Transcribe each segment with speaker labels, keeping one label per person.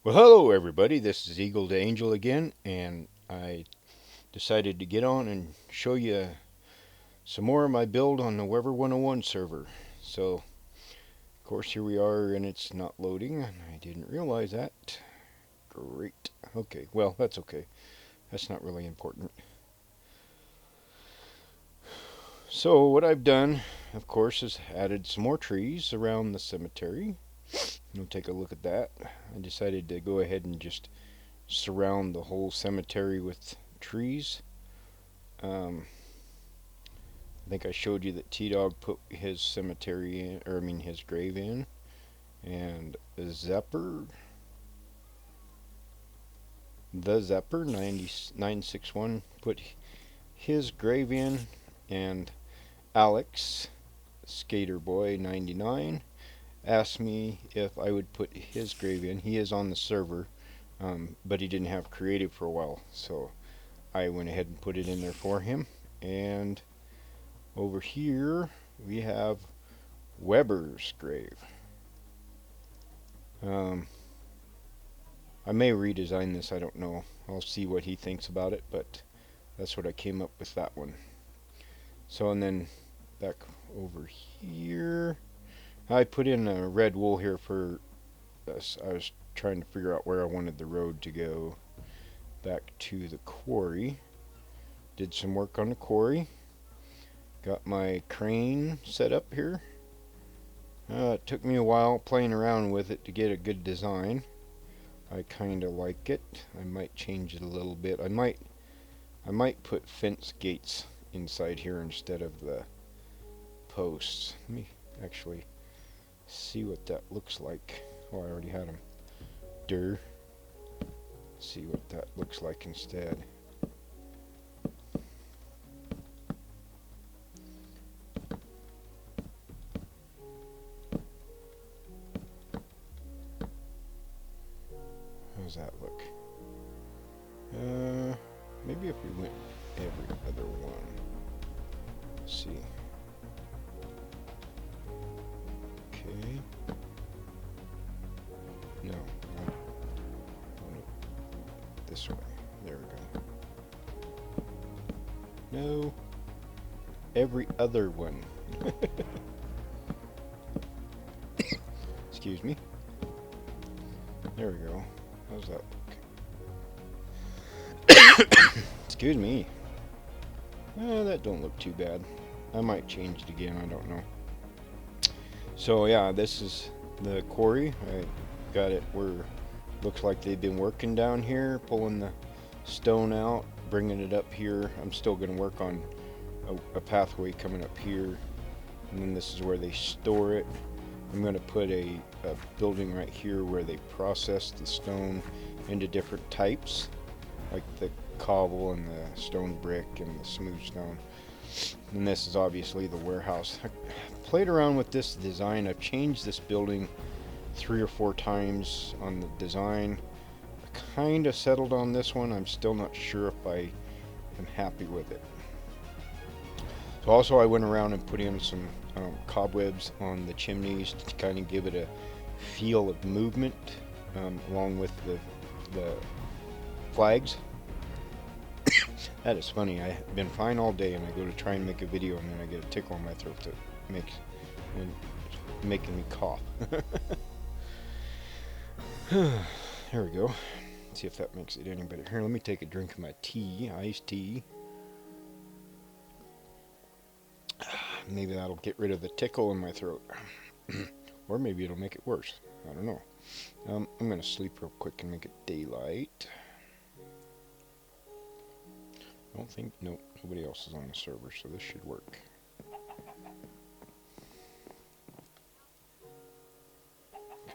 Speaker 1: Well, hello everybody. This is Eagle to Angel again, and I decided to get on and show you some more of my build on the Weber 101 server. So, of course, here we are, and it's not loading, and I didn't realize that. Great. Okay, well, that's okay. That's not really important. So, what I've done, of course, is added some more trees around the cemetery. You'll take a look at that. I decided to go ahead and just surround the whole cemetery with trees. Um, I think I showed you that T Dog put his cemetery in, or I mean his grave in, and the Zepper 9961 put his grave in, and Alex Skater Boy 99 asked me if I would put his grave in. He is on the server, but he didn't have creative for a while, so I went ahead and put it in there for him. And over here we have Weber's grave. Um, I may redesign this, I don't know. I'll see what he thinks about it, but that's what I came up with that one. So, and then back over here, I put in a red wool here for this. I was trying to figure out where I wanted the road to go back to the quarry. Did some work on the quarry. Got my crane set up here. It took me a while playing around with it to get a good design. I kind of like it. I might change it a little bit. I might put fence gates inside here instead of the posts. Let me actually see what that looks like. Oh, I already had them. See what that looks like instead. How's that look? Maybe if we went every other one. Let's see. Okay. No. This way. There we go. No. Every other one. Excuse me. There we go. How's that look? Excuse me. That don't look too bad. I might change it again. I don't know. So yeah, this is the quarry. I got it where looks like they've been working down here, pulling the stone out, bringing it up here. I'm still going to work on a pathway coming up here, and then this is where they store it. I'm going to put a building right here where they process the stone into different types, like the cobble and the stone brick and the smooth stone. And this is obviously the warehouse. I played around with this design. I've changed this building 3 or 4 times on the design. I kind of settled on this one. I'm still not sure if I am happy with it. So also I went around and put in some cobwebs on the chimneys to kind of give it a feel of movement, along with the flags. That is funny. I've been fine all day, and I go to try and make a video, and then I get a tickle in my throat that makes and making me cough. There we go. See if that makes it any better. Here, let me take a drink of my tea, iced tea. Maybe that'll get rid of the tickle in my throat. Or maybe it'll make it worse. I don't know. I'm going to sleep real quick and make it daylight. I don't think, nope, nobody else is on the server, so this should work.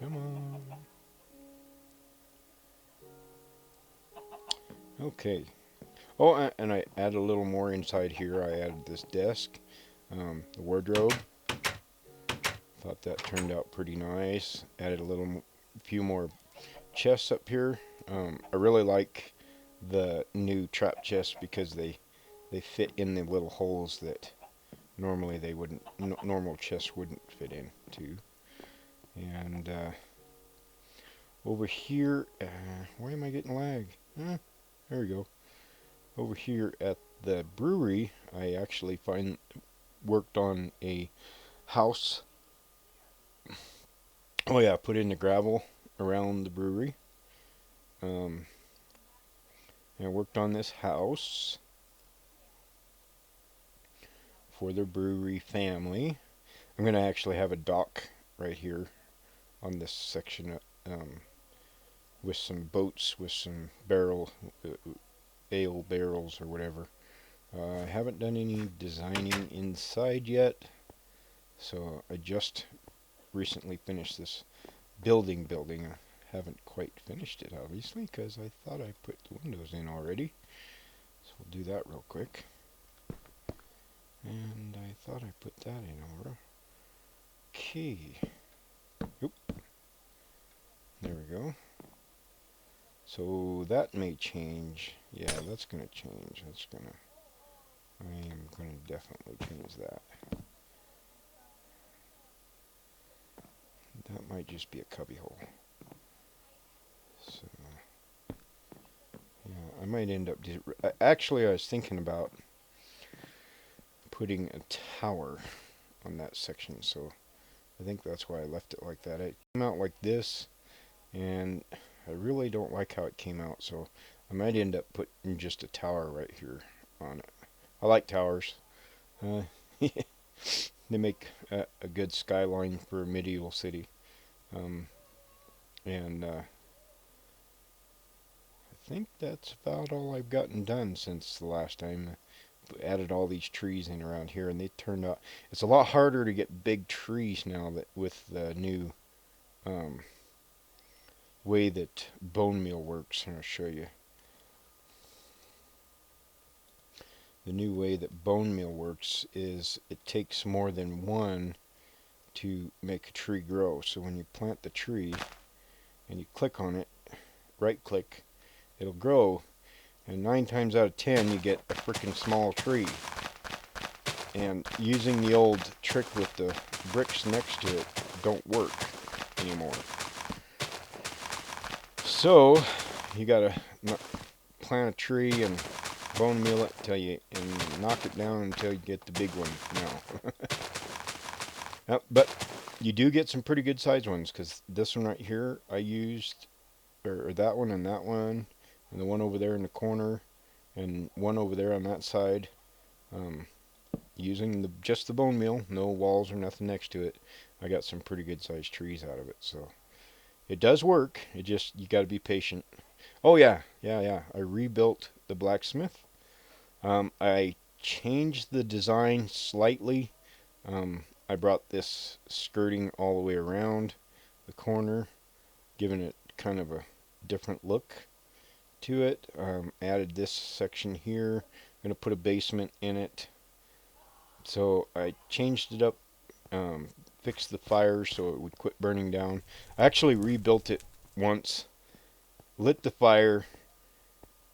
Speaker 1: Come on. Okay. Oh, and I added a little more inside here. I added this desk, the wardrobe. Thought that turned out pretty nice. Added a few more chests up here. I really like the new trap chests because they fit in the little holes that normally they wouldn't, normal chests wouldn't fit into. And Over here, why am I getting lag? There we go. Over here at the brewery, I actually worked on a house. Oh yeah, put in the gravel around the brewery. Um, and I worked on this house for the brewery family. I'm going to actually have a dock right here on this section with some boats, with some ale barrels or whatever. I haven't done any designing inside yet, so I just recently finished this building. I haven't quite finished it, obviously, because I thought I put the windows in already. So we'll do that real quick. And I thought I put that in over. Okay. Oop. There we go. So that may change. Yeah, that's going to change. I am going to definitely change that. That might just be a cubbyhole. So, yeah, I might end up... Actually, I was thinking about putting a tower on that section, so I think that's why I left it like that. It came out like this, and I really don't like how it came out, so I might end up putting just a tower right here on it. I like towers. They make a good skyline for a medieval city. And I think that's about all I've gotten done since the last time. Added all these trees in around here, and they turned out... It's a lot harder to get big trees now that with the new way that bone meal works. And I'll show you. The new way that bone meal works is it takes more than one to make a tree grow. So when you plant the tree and you click on it, right click, it'll grow, and 9 times out of 10 you get a freaking small tree. And using the old trick with the bricks next to it don't work anymore. So you gotta plant a tree and bone meal it and knock it down until you get the big one now. Yep, but you do get some pretty good sized ones, because this one right here I used, or that one and the one over there in the corner, and one over there on that side, using just the bone meal, no walls or nothing next to it. I got some pretty good sized trees out of it, so it does work. It just, you got to be patient. Oh yeah, I rebuilt the blacksmith. I changed the design slightly. I brought this skirting all the way around the corner, giving it kind of a different look to it. Added this section here. I'm going to put a basement in it. So I changed it up, fixed the fire so it would quit burning down. I actually rebuilt it once, lit the fire,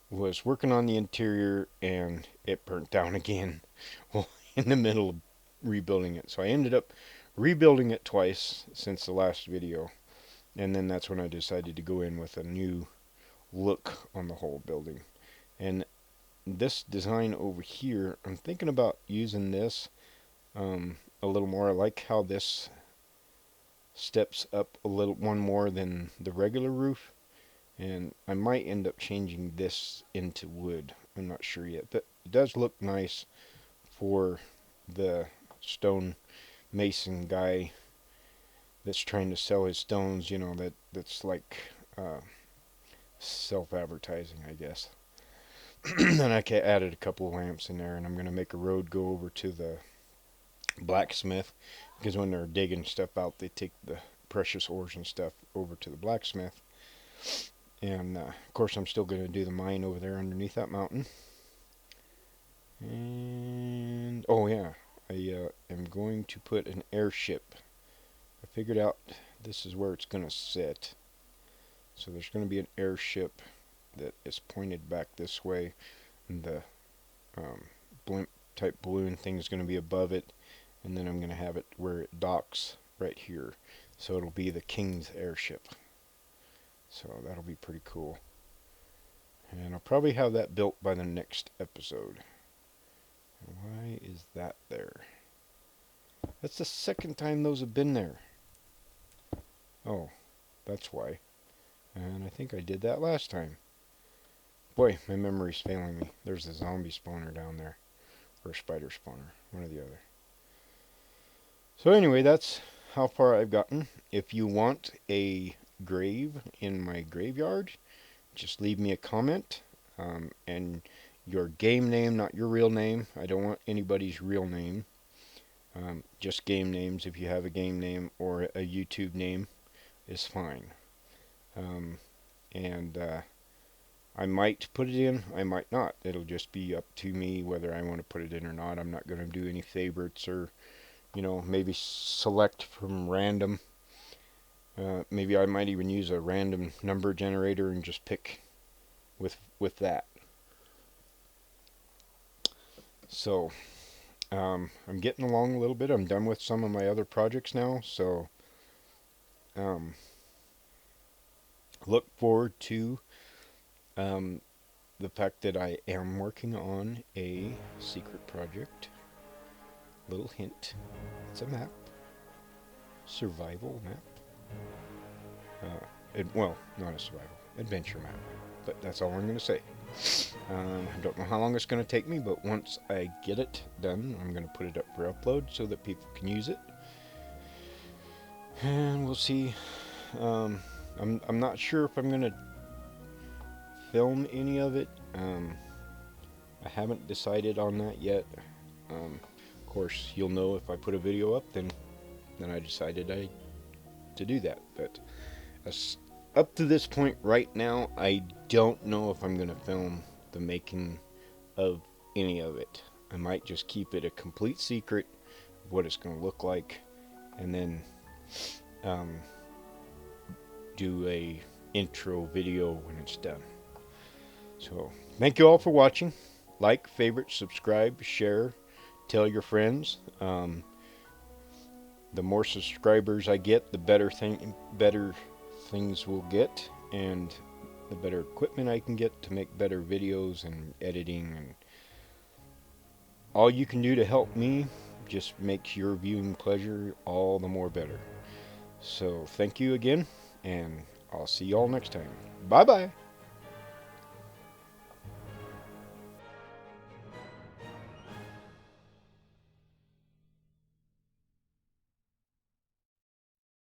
Speaker 1: was working on the interior, and it burnt down again. Well, in the middle of rebuilding it. So I ended up rebuilding it twice since the last video. And then that's when I decided to go in with a new look on the whole building. And this design over here, I'm thinking about using this a little more. I like how this steps up one more than the regular roof, and I might end up changing this into wood. I'm not sure yet, but it does look nice for the stone mason guy that's trying to sell his stones, you know, that's like self-advertising, I guess. And I added a couple of lamps in there, and I'm going to make a road go over to the blacksmith, because when they're digging stuff out, they take the precious ores and stuff over to the blacksmith. And of course I'm still going to do the mine over there underneath that mountain. And oh yeah, I am going to put an airship. I figured out this is where it's going to sit. So there's going to be an airship that is pointed back this way, and the blimp type balloon thing is going to be above it, and then I'm going to have it where it docks right here. So it'll be the King's airship. So that'll be pretty cool. And I'll probably have that built by the next episode. Why is that there? That's the second time those have been there. Oh, that's why. And I think I did that last time. Boy, my memory's failing me. There's a zombie spawner down there. Or a spider spawner. One or the other. So anyway, that's how far I've gotten. If you want a grave in my graveyard, just leave me a comment. And your game name, not your real name. I don't want anybody's real name. Just game names. If you have a game name or a YouTube name is fine. And I might put it in, I might not. It'll just be up to me whether I want to put it in or not. I'm not going to do any favorites or, maybe select from random. Maybe I might even use a random number generator and just pick with that. So, I'm getting along a little bit. I'm done with some of my other projects now, so look forward to the fact that I am working on a secret project. Little hint, it's a map, survival map. Well, not a survival, adventure map, but that's all I'm going to say. I don't know how long it's going to take me, but once I get it done, I'm going to put it up for upload so that people can use it. And we'll see. I'm not sure if I'm going to film any of it. I haven't decided on that yet. Of course, you'll know if I put a video up, then I decided to do that. But up to this point right now, I don't know if I'm going to film the making of any of it. I might just keep it a complete secret of what it's going to look like, and then do a intro video when it's done. So thank you all for watching. Like, favorite, subscribe, share, tell your friends. The more subscribers I get, the better things will get, and the better equipment I can get to make better videos and editing, and all you can do to help me just makes your viewing pleasure all the more better. So thank you again, and I'll see you all next time. Bye bye.